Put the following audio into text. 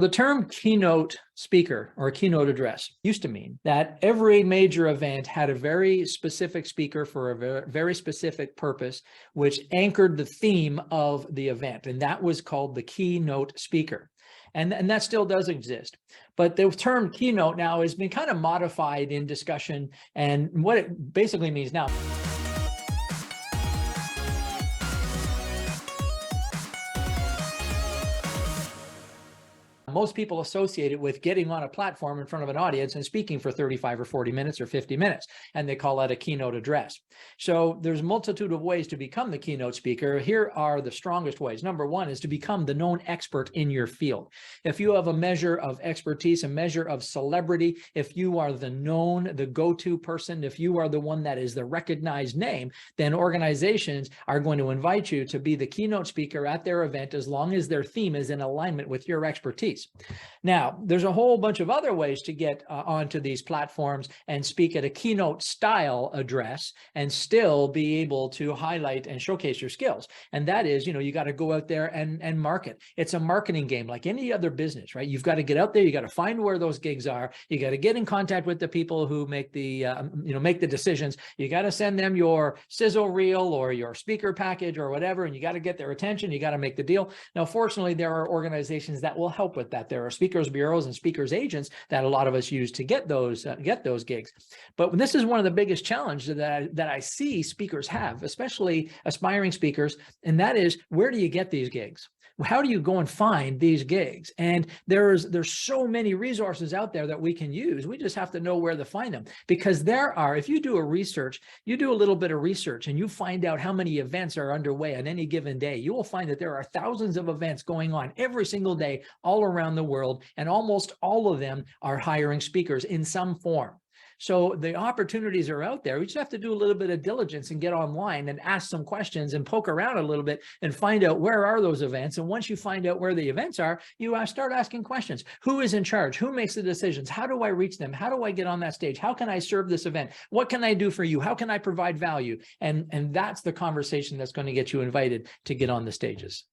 The term keynote speaker or keynote address used to mean that every major event had a very specific speaker for a very specific purpose, which anchored the theme of the event. And that was called the keynote speaker. And that still does exist. But the term keynote now has been kind of modified in discussion. And what it basically means now. Most people associate it with getting on a platform in front of an audience and speaking for 35 or 40 minutes or 50 minutes, and they call that a keynote address. So there's a multitude of ways to become the keynote speaker. Here are the strongest ways. Number one is to become the known expert in your field. If you have a measure of expertise, a measure of celebrity, if you are the known, the go-to person, if you are the one that is the recognized name, then organizations are going to invite you to be the keynote speaker at their event as long as their theme is in alignment with your expertise. Now, there's a whole bunch of other ways to get onto these platforms and speak at a keynote style address and still be able to highlight and showcase your skills. And that is, you got to go out there and market. It's a marketing game like any other business, right? You've got to get out there. You got to find where those gigs are. You got to get in contact with the people who make the, make the decisions. You got to send them your sizzle reel or your speaker package or whatever, and you got to get their attention. You got to make the deal. Now, fortunately, there are organizations that will help with that. There are speakers bureaus and speakers agents that a lot of us use to get those gigs. But this is one of the biggest challenges that I see speakers have, especially aspiring speakers, and that is, where do you get these gigs? How do you go and find these gigs? And there's so many resources out there that we can use. We just have to know where to find them, because if you do a little bit of research and you find out how many events are underway on any given day, you will find that there are thousands of events going on every single day all around the world, and almost all of them are hiring speakers in some form. So the opportunities are out there. We just have to do a little bit of diligence and get online and ask some questions and poke around a little bit and find out where are those events. And once you find out where the events are, you start asking questions. Who is in charge? Who makes the decisions? How do I reach them? How do I get on that stage? How can I serve this event? What can I do for you? How can I provide value? And that's the conversation that's going to get you invited to get on the stages.